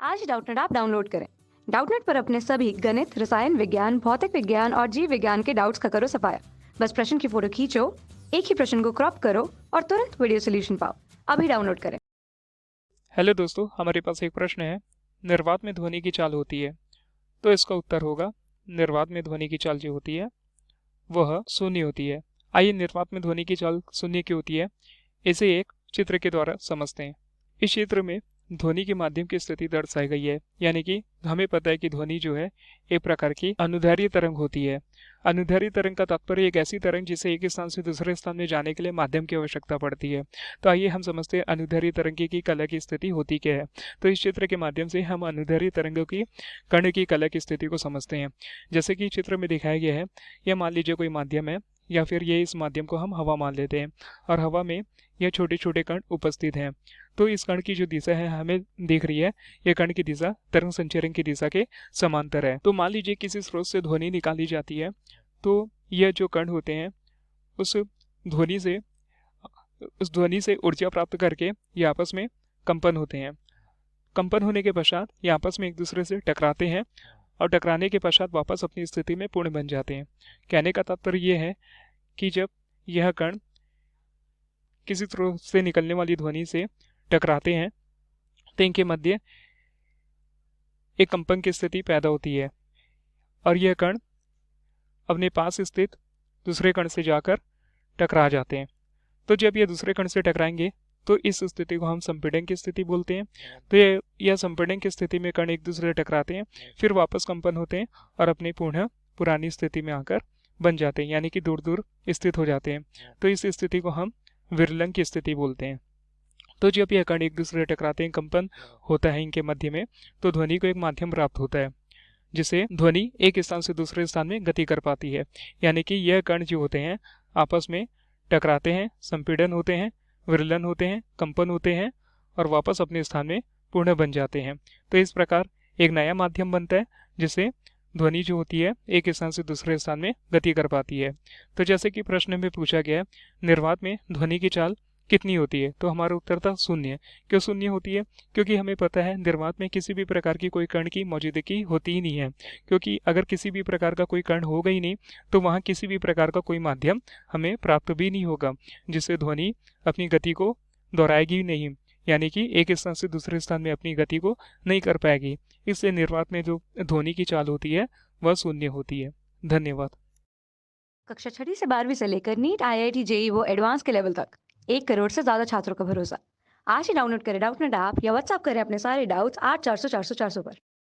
आज ही Doubtnut app download करें। Doubtnut पर अपने सभी गणित, रसायन विज्ञान, भौतिक विज्ञान और जीव विज्ञान के डाउट्स का करो सफाया। बस प्रश्न की फोटो खींचो, एक ही प्रश्न को क्रॉप करो और तुरंत वीडियो सोल्यूशन पाओ। अभी डाउनलोड करें। हेलो दोस्तों, हमारे पास एक प्रश्न है। निर्वात में ध्वनि की चाल होती है, तो इसका उत्तर होगा निर्वात में ध्वनि की चाल जो होती है वह शून्य होती है। आइए निर्वात में ध्वनि की चाल शून्य क्यों होती है, इसे एक चित्र के द्वारा समझते हैं। इस चित्र में ध्वनि के माध्यम की स्थिति दर्शाई गई है, यानी कि हमें पता है कि ध्वनि जो है एक प्रकार की अनुदैर्ध्य तरंग होती है। अनुदैर्ध्य तरंग का तात्पर्य एक ऐसी तरंग जिसे एक स्थान से दूसरे स्थान में जाने के लिए माध्यम की आवश्यकता पड़ती है। तो आइए हम समझते हैं अनुदैर्ध्य तरंग की कला की स्थिति होती क्या है। तो इस चित्र के माध्यम से हम अनुदैर्ध्य तरंगों की कण की कला की स्थिति को समझते हैं। जैसे कि चित्र में दिखाया गया है, यह मान लीजिए कोई माध्यम है, या फिर ये इस माध्यम को हम हवा मान लेते हैं, और हवा में यह छोटे छोटे कण उपस्थित हैं। तो इस कण की जो दिशा है हमें दिख रही है, यह कण की दिशा तरंग संचरण की दिशा के समांतर है। तो मान लीजिए किसी स्रोत से ध्वनि निकाली जाती है, तो यह जो कण होते हैं उस ध्वनि से ऊर्जा प्राप्त करके ये आपस में कंपन होते हैं। कंपन होने के पश्चात ये आपस में एक दूसरे से टकराते हैं, और टकराने के पश्चात वापस अपनी स्थिति में पूर्ण बन जाते हैं। कहने का तात्पर्य यह है कि जब यह कण किसी स्रोत से निकलने वाली ध्वनि से टकराते हैं तो इनके मध्य एक कंपन की स्थिति पैदा होती है, और यह कण अपने पास स्थित दूसरे कण से जाकर टकरा जाते हैं। तो जब ये दूसरे कण से टकराएंगे तो इस स्थिति को हम संपीड़न की स्थिति बोलते हैं। तो यह संपीड़न की स्थिति में कण एक दूसरे से टकराते हैं, फिर वापस कंपन होते हैं और अपनी पुरानी स्थिति में आकर बन जाते हैं, यानी कि दूर दूर स्थित हो जाते हैं। तो इस स्थिति को हम विरलन की स्थिति बोलते हैं। तो जब यह कण एक दूसरे से टकराते हैं, कंपन होता है इनके मध्य में, तो ध्वनि को एक माध्यम प्राप्त होता है, जिसे ध्वनि एक स्थान से दूसरे स्थान में गति कर पाती है। यानी कि यह कण जो होते हैं आपस में टकराते हैं, संपीड़न होते हैं, विरलन होते हैं, कंपन होते हैं, और वापस अपने स्थान में पूर्ण बन जाते हैं। तो इस प्रकार एक नया माध्यम बनता है, जिसे ध्वनि जो होती है एक स्थान से दूसरे स्थान में गति कर पाती है। तो जैसे कि प्रश्न में पूछा गया है, निर्वात में ध्वनि की चाल कितनी होती है, तो हमारा उत्तर था शून्य। क्यों शून्य होती है? क्योंकि हमें पता है निर्वात में किसी भी प्रकार की कोई कण की मौजूदगी होती ही नहीं है। क्योंकि अगर किसी भी प्रकार का कोई कण होगा ही नहीं, तो वहाँ किसी भी प्रकार का कोई माध्यम हमें प्राप्त भी नहीं होगा, जिससे ध्वनि अपनी गति को दोहराएगी नहीं, यानी कि एक स्थान से दूसरे स्थान में अपनी गति को नहीं कर पाएगी। इससे निर्वात में जो ध्वनि की चाल होती है वह शून्य होती है। धन्यवाद। कक्षा 6 से 12वीं से लेकर नीट, IIT, JEE वो एडवांस के लेवल तक 1 करोड़ से ज्यादा छात्रों का भरोसा। आज ही डाउनलोड करें डाउटनेट ऐप या व्हाट्सएप करें अपने सारे डाउट्स 8400 400 400 पर।